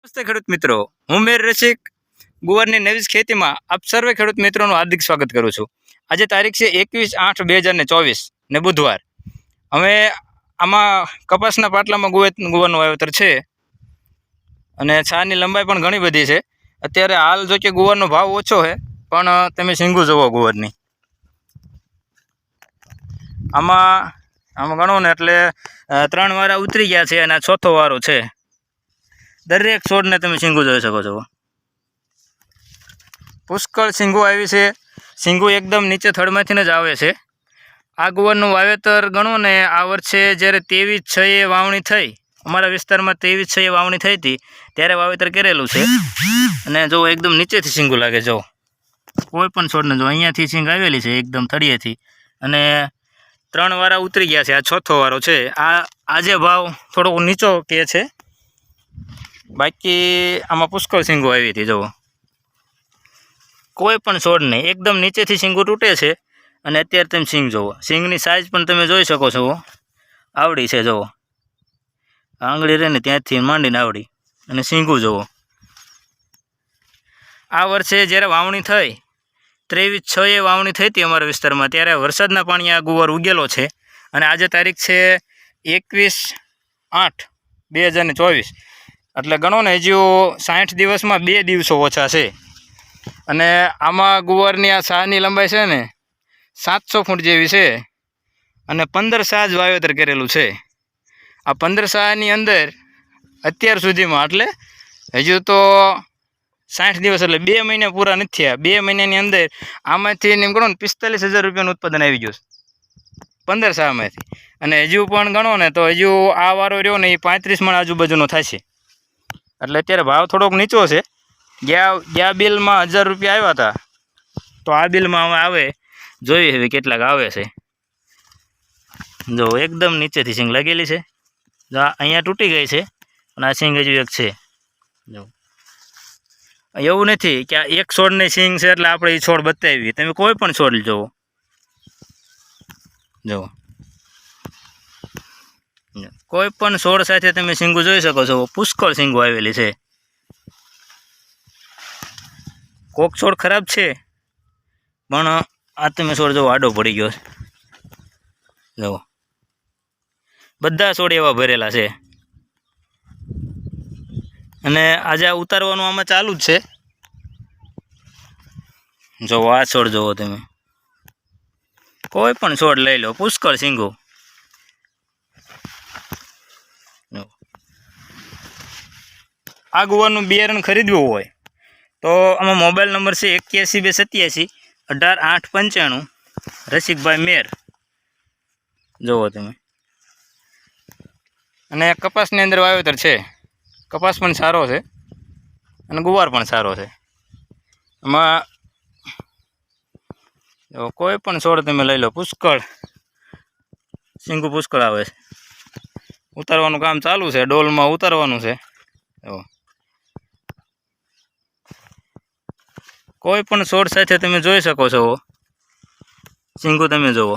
નમસ્તે ખેડૂત મિત્રો, હું મેર રસિક ગુવારની નવી ખેતીમાં આપ સર્વે ખેડૂત મિત્રોનું હાર્દિક સ્વાગત કરું છું। આજે તારીખ છે 21/8/2024 ને બુધવાર। હવે આમાં કપાસના પાટલામાં ગુવારનું વાવેતર છે અને છાની લંબાઈ પણ ઘણી બધી છે। અત્યારે હાલ જો કે ગુવારનો ભાવ ઓછો છે, પણ તમે સિંગુ જુઓ ગુવારની। આમાં ગણો ને એટલે 3 વારા ઉતરી ગયા છે અને 4થો વારો છે। દરેક છોડને તમે સિંગુ જોઈ શકો છો। પુષ્કળ સિંગુ આવી છે। સિંગુ એકદમ નીચે થડમાંથી જ આવે છે। આ ગુવારનું વાવેતર ગણો ને આ વર્ષે જ્યારે 23/6 વાવણી થઈ, અમારા વિસ્તારમાં 23/6 વાવણી થઈ હતી ત્યારે વાવેતર કરેલું છે। અને જો એકદમ નીચેથી સિંગુ લાગે, જો કોઈ પણ છોડને જો અહીંયાથી સિંગ આવેલી છે એકદમ થળિયેથી, અને 3 વારા ઉતરી ગયા છે। આ 4થો વારો છે। આજે ભાવ થોડોક નીચો કે છે, બાકી આમાં પુષ્કળ સિંગુ આવી હતી। જુઓ, કોઈ પણ છોડ નહીં, એકદમ નીચેથી સિંગુ તૂટે છે। અને અત્યારે તમે સિંગ જુઓ, સિંગની સાઇઝ પણ તમે જોઈ શકો છો, આવડી છે। જુઓ, આંગળી રહે ને ત્યાંથી માંડીને આવડી, અને સિંગુ જુઓ। આ વર્ષે જ્યારે વાવણી થઈ 23/6 વાવણી થઈ હતી અમારા વિસ્તારમાં, ત્યારે વરસાદના પાણી આ ગુવાર ઉગેલો છે। અને આજે તારીખ છે 21/8/2024, એટલે ગણો ને હજુ 60 દિવસમાં 2 દિવસો ઓછા છે। અને આમાં ગુવારની આ સાની લંબાઈ છે ને 700 ફૂટ જેવી છે, અને 15 સાજ વાવેતર કરેલું છે। આ 15 સાની અંદર અત્યાર સુધીમાં, એટલે હજુ તો 60 દિવસ એટલે 2 મહિના પૂરા નથી થયા। 2 મહિનાની અંદર આમાંથી એમ ગણો ને 45,000 રૂપિયાનું ઉત્પાદન આવી ગયું 15 સામાંથી। અને હજુ પણ ગણો ને તો હજુ આ વારો રહ્યો ને એ 35 મણ આજુબાજુનો થશે। એટલે અત્યારે ભાવ થોડોક નીચો છે। ગયા બિલમાં 1000 રૂપિયા આવ્યા હતા, તો આ બિલમાં હવે આવે, જોઈએ હવે કેટલાક આવે છે। જો એકદમ નીચેથી સિંગ લાગેલી છે, અહીંયા તૂટી ગઈ છે, અને આ સિંગ હજુ એક છે। જો એવું નથી કે આ એક છોડની સિંગ છે એટલે આપણે એ છોડ બતાવી, તમે કોઈ પણ છોડ જુઓ, જુઓ કોઈ પણ છોડ સાથે તમે સિંગુ જોઈ શકો છો। પુષ્કળ સિંગુ આવેલી છે। કોક છોડ ખરાબ છે, પણ આ તમે છોડ જુઓ આડો પડી ગયો છે। જુઓ બધા છોડ એવા ભરેલા છે। અને આજે આ ઉતારવાનું આમાં ચાલુ જ છે। જુઓ આ છોડ જુઓ તમે, કોઈ પણ છોડ લઈ લો, પુષ્કળ સિંગુ। આ ગુવારનું બિયારણ ખરીદવું હોય તો આમાં મોબાઈલ નંબર છે 81 287 18 95, રસિકભાઈ મેર। જુઓ તમે, અને કપાસની અંદર વાવેતર છે। કપાસ પણ સારો છે અને ગુવાર પણ સારો છે। એમાં કોઈ પણ છોડ તમે લઈ લો, પુષ્કળ સિંગુ પુષ્કળ આવે છે। ઉતારવાનું કામ ચાલુ છે, ડોલમાં ઉતારવાનું છે। કોઈ પણ છોડ સાથે તમે જોઈ શકો છો સિંગુ, તમે જુઓ।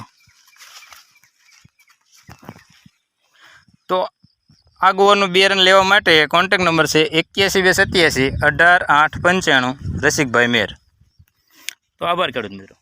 તો આ ગુવારનું બિયારણ લેવા માટે કોન્ટેક નંબર છે 81 287 18 8 95, રસિકભાઈ મેર। તો આભાર ખેડૂત મિત્રો।